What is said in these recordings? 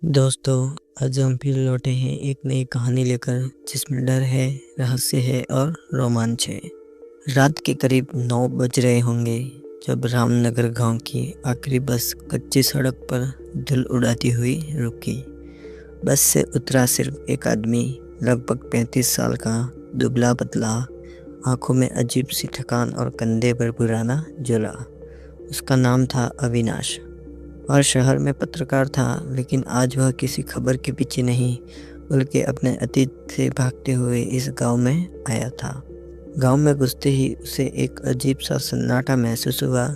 दोस्तों, आज हम फिर लौटे हैं एक नई कहानी लेकर जिसमें डर है, रहस्य है और रोमांच है। रात के करीब 9 बज रहे होंगे जब रामनगर गांव की आखिरी बस कच्ची सड़क पर धूल उड़ाती हुई रुकी। बस से उतरा सिर्फ एक आदमी, लगभग 35 साल का, दुबला पतला, आंखों में अजीब सी थकान और कंधे पर पुराना झोला। उसका नाम था अविनाश। और शहर में पत्रकार था, लेकिन आज वह किसी खबर के पीछे नहीं बल्कि अपने अतीत से भागते हुए इस गांव में आया था। गांव में घुसते ही उसे एक अजीब सा सन्नाटा महसूस हुआ,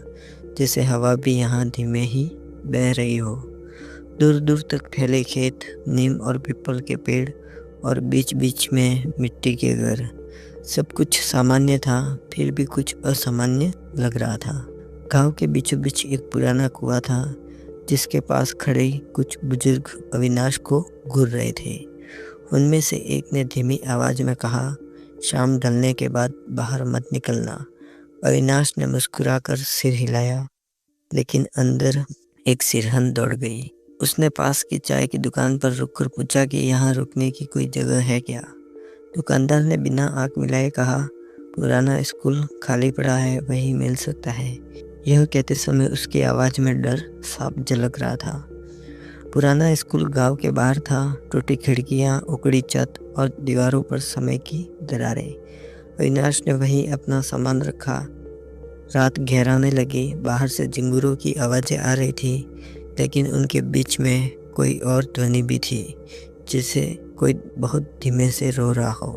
जैसे हवा भी यहाँ धीमे ही बह रही हो। दूर दूर तक फैले खेत, नीम और पीपल के पेड़ और बीच बीच में मिट्टी के घर। सब कुछ सामान्य था, फिर भी कुछ असामान्य लग रहा था। गांव के बीचों बीच एक पुराना कुआं था, जिसके पास खड़े कुछ बुजुर्ग अविनाश को घूर रहे थे। उनमें से एक ने धीमी आवाज में कहा, शाम ढलने के बाद बाहर मत निकलना। अविनाश ने मुस्कुराकर सिर हिलाया, लेकिन अंदर एक सिरहन दौड़ गई। उसने पास की चाय की दुकान पर रुककर पूछा कि यहाँ रुकने की कोई जगह है क्या। दुकानदार ने बिना आंख मिलाए कहा, पुराना स्कूल खाली पड़ा है, वही मिल सकता है। यह कहते समय उसकी आवाज़ में डर साफ झलक रहा था। पुराना स्कूल गांव के बाहर था, टूटी खिड़कियां, उखड़ी छत और दीवारों पर समय की दरारें। अविनाश ने वहीं अपना सामान रखा। रात गहराने लगी, बाहर से झिंगुरों की आवाज़ें आ रही थी, लेकिन उनके बीच में कोई और ध्वनि भी थी, जिसे कोई बहुत धीमे से रो रहा हो।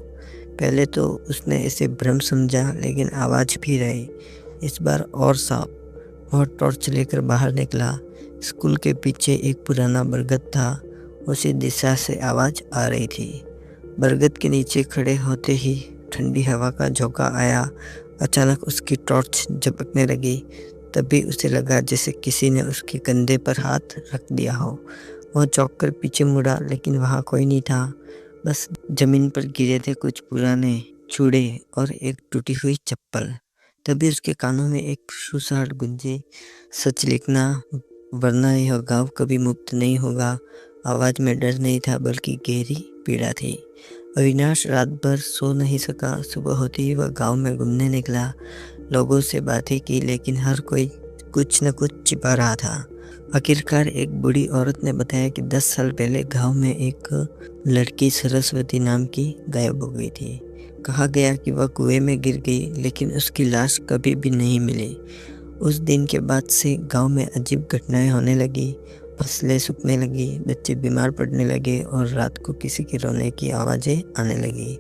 पहले तो उसने इसे भ्रम समझा, लेकिन आवाज़ भी रही, इस बार और साफ। वह टॉर्च लेकर बाहर निकला। स्कूल के पीछे एक पुराना बरगद था, उसी दिशा से आवाज़ आ रही थी। बरगद के नीचे खड़े होते ही ठंडी हवा का झोंका आया। अचानक उसकी टॉर्च झपकने लगी। तभी उसे लगा जैसे किसी ने उसके कंधे पर हाथ रख दिया हो। वह चौंक कर पीछे मुड़ा, लेकिन वहाँ कोई नहीं था। बस जमीन पर गिरे थे कुछ पुराने चूड़े और एक टूटी हुई चप्पल। तभी उसके कानों में एक सुसाट गूंजी, सच लिखना वरना यह गांव कभी मुक्त नहीं होगा। आवाज में डर नहीं था, बल्कि गहरी पीड़ा थी। अविनाश रात भर सो नहीं सका। सुबह होते ही वह गांव में घूमने निकला। लोगों से बातें की, लेकिन हर कोई कुछ न कुछ छिपा रहा था। आखिरकार एक बूढ़ी औरत ने बताया कि 10 साल पहले गांव में एक लड़की सरस्वती नाम की गायब हो गई थी। कहा गया कि वह कुएं में गिर गई, लेकिन उसकी लाश कभी भी नहीं मिली। उस दिन के बाद से गांव में अजीब घटनाएं होने लगी। फसलें सूखने लगी, बच्चे बीमार पड़ने लगे और रात को किसी के रोने की आवाज़ें आने लगी।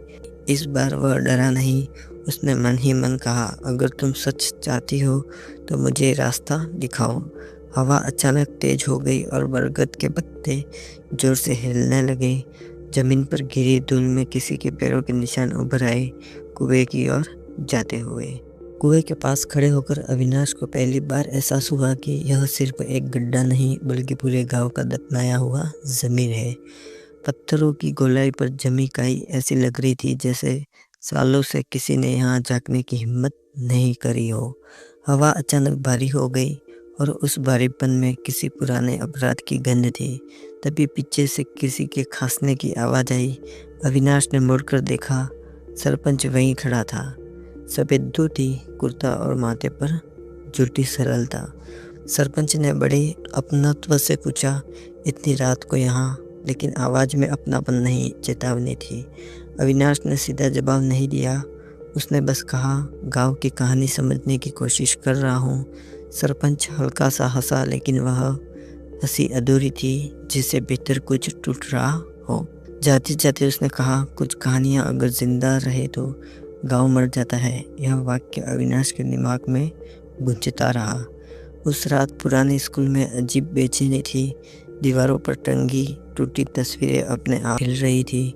इस बार वह डरा नहीं। उसने मन ही मन कहा, अगर तुम सच चाहती हो तो मुझे रास्ता दिखाओ। हवा अचानक तेज हो गई और बरगद के पत्ते जोर से हिलने लगे। जमीन पर गिरी धूल में किसी के पैरों के निशान उभर आए, कुएं की ओर जाते हुए। कुएं के पास खड़े होकर अविनाश को पहली बार एहसास हुआ कि यह सिर्फ एक गड्ढा नहीं, बल्कि पूरे गांव का दफनाया हुआ ज़मीर है। पत्थरों की गोलाई पर जमी काई ऐसी लग रही थी जैसे सालों से किसी ने यहाँ झांकने की हिम्मत नहीं करी हो। हवा अचानक भारी हो गई और उस भारीपन में किसी पुराने अपराध की गंध थी। तभी पीछे से किसी के खांसने की आवाज़ आई। अविनाश ने मुड़कर देखा। सरपंच वहीं खड़ा था। सफ़ेद धोती, कुर्ता और माथे पर झूठी सरलता। सरपंच ने बड़े अपनत्व से पूछा, इतनी रात को यहाँ? लेकिन आवाज़ में अपनापन नहीं, चेतावनी थी। अविनाश ने सीधा जवाब नहीं दिया। उसने बस कहा, गांव की कहानी समझने की कोशिश कर रहा हूँ। सरपंच हल्का सा हंसा, लेकिन वह हंसी अधूरी थी, जिससे भीतर कुछ टूट रहा हो। जाते जाते उसने कहा, कुछ कहानियाँ अगर जिंदा रहे तो गांव मर जाता है। यह वाक्य अविनाश के दिमाग में गूंजता रहा। उस रात पुराने स्कूल में अजीब बेचैनी थी। दीवारों पर टंगी टूटी तस्वीरें अपने आप हिल रही थी।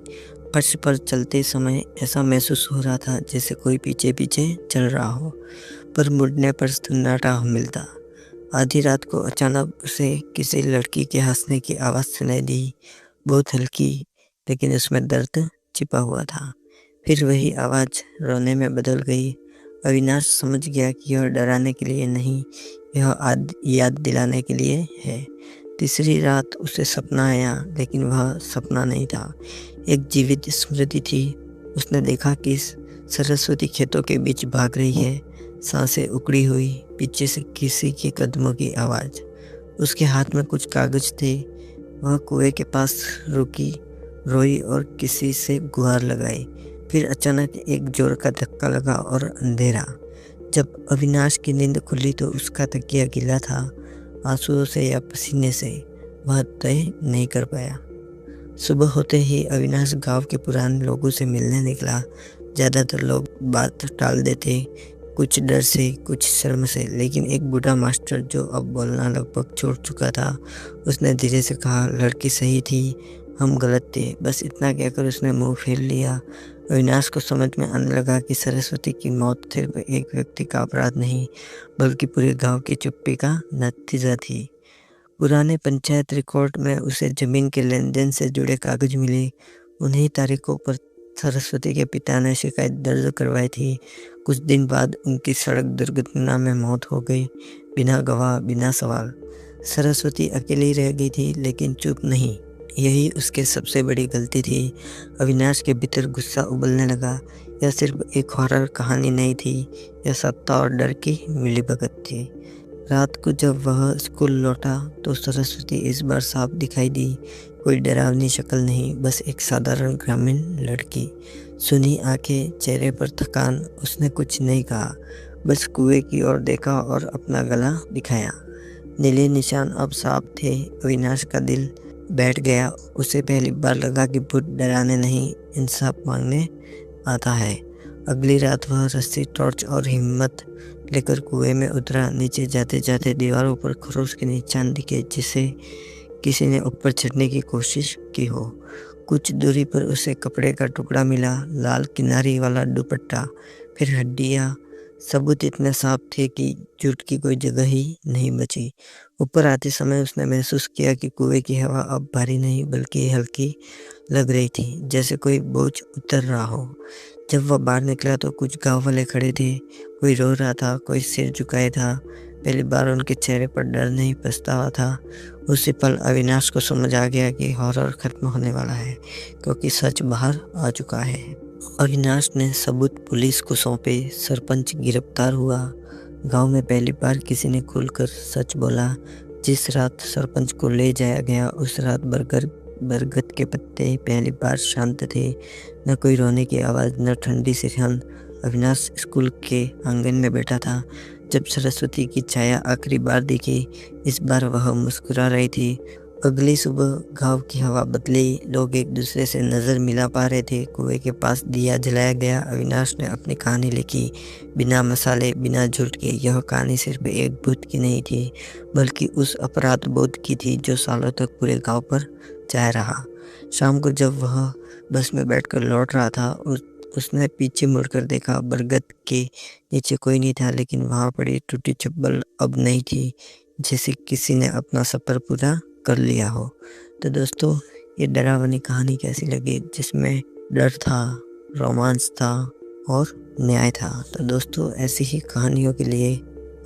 फर्श पर चलते समय ऐसा महसूस हो रहा था जैसे कोई पीछे पीछे चल रहा हो, पर मुड़ने पर सन्नाटा मिलता। आधी रात को अचानक उसे किसी लड़की के हंसने की आवाज़ सुनाई दी, बहुत हल्की, लेकिन उसमें दर्द छिपा हुआ था। फिर वही आवाज़ रोने में बदल गई। अविनाश समझ गया कि यह डराने के लिए नहीं, यह याद दिलाने के लिए है। तीसरी रात उसे सपना आया, लेकिन वह सपना नहीं था, एक जीवित स्मृति थी। उसने देखा कि सरस्वती खेतों के बीच भाग रही है, सांसें उकड़ी हुई, पीछे से किसी के कदमों की आवाज़। उसके हाथ में कुछ कागज थे। वह कुएं के पास रुकी, रोई और किसी से गुहार लगाई। फिर अचानक एक जोर का धक्का लगा और अंधेरा। जब अविनाश की नींद खुली तो उसका तकिया गीला था, आंसुओं से या पसीने से, वह तय नहीं कर पाया। सुबह होते ही अविनाश गांव के पुराने लोगों से मिलने निकला। ज़्यादातर लोग बात टाल देते, कुछ डर से, कुछ शर्म से, लेकिन एक बूढ़ा मास्टर जो अब बोलना लगभग छोड़ चुका था, उसने धीरे से कहा, लड़की सही थी, हम गलत थे। बस इतना कहकर उसने मुंह फेर लिया। अविनाश को समझ में आने लगा कि सरस्वती की मौत सिर्फ एक व्यक्ति का अपराध नहीं, बल्कि पूरे गांव की चुप्पी का नतीजा थी। पुराने पंचायत रिकॉर्ड में उसे जमीन के लेन देन से जुड़े कागज मिले। उन्हीं तारीखों पर सरस्वती के पिता ने शिकायत दर्ज करवाई थी। कुछ दिन बाद उनकी सड़क दुर्घटना में मौत हो गई, बिना गवाह, बिना सवाल। सरस्वती अकेली रह गई थी, लेकिन चुप नहीं। यही उसकी सबसे बड़ी गलती थी। अविनाश के भीतर गुस्सा उबलने लगा। यह सिर्फ एक हॉरर कहानी नहीं थी, यह सत्ता और डर की मिलीभगत थी। रात को जब वह स्कूल लौटा तो सरस्वती इस बार साफ दिखाई दी। कोई डरावनी शक्ल नहीं, बस एक साधारण ग्रामीण लड़की। सुनी आंखें, चेहरे पर थकान। उसने कुछ नहीं कहा, बस कुएं की ओर देखा और अपना गला दिखाया। नीले निशान अब साफ थे। अविनाश का दिल बैठ गया। उसे पहली बार लगा कि भूत डराने नहीं, इंसाफ मांगने आता है। अगली रात वह रस्सी, टॉर्च और हिम्मत लेकर कुएं में उतरा। नीचे जाते जाते दीवारों पर खरोच के निशान दिखे, जिसे किसी ने ऊपर चढ़ने की कोशिश की हो। कुछ दूरी पर उसे कपड़े का टुकड़ा मिला, लाल किनारी वाला दुपट्टा, फिर हड्डियाँ। सबूत इतने साफ थे कि झूठ की कोई जगह ही नहीं बची। ऊपर आते समय उसने महसूस किया कि कुएं की हवा अब भारी नहीं, बल्कि हल्की लग रही थी, जैसे कोई बोझ उतर रहा हो। जब वह बाहर निकला तो कुछ गांव वाले खड़े थे। कोई रो रहा था, कोई सिर झुकाए था। पहली बार उनके चेहरे पर डर नहीं, पछतावा था। उसी पल अविनाश को समझ आ गया कि हॉरर खत्म होने वाला है, क्योंकि सच बाहर आ चुका है। अविनाश ने सबूत पुलिस को सौंपे। सरपंच गिरफ्तार हुआ। गांव में पहली बार किसी ने खुलकर सच बोला। जिस रात सरपंच को ले जाया गया, उस रात बरगद के पत्ते पहली बार शांत थे। न कोई रोने की आवाज़, न ठंडी सिरहन। अविनाश स्कूल के आंगन में बैठा था जब सरस्वती की छाया आखिरी बार दिखी। इस बार वह मुस्कुरा रही थी। अगली सुबह गांव की हवा बदली। लोग एक दूसरे से नज़र मिला पा रहे थे। कुएं के पास दिया जलाया गया। अविनाश ने अपनी कहानी लिखी, बिना मसाले, बिना झूठ के। यह कहानी सिर्फ एक भूत की नहीं थी, बल्कि उस अपराध बोध की थी जो सालों तक पूरे गांव पर छाया रहा। शाम को जब वह बस में बैठकर लौट रहा था, उसने पीछे मुड़कर देखा। बरगद के नीचे कोई नहीं था, लेकिन वहाँ पड़ी टूटी चप्पल अब नहीं थी, जैसे किसी ने अपना सफ़र पूरा कर लिया हो। तो दोस्तों, ये डरावनी कहानी कैसी लगी, जिसमें डर था, रोमांस था और न्याय था। तो दोस्तों, ऐसी ही कहानियों के लिए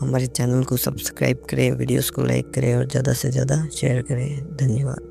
हमारे चैनल को सब्सक्राइब करें, वीडियोस को लाइक करें और ज़्यादा से ज़्यादा शेयर करें। धन्यवाद।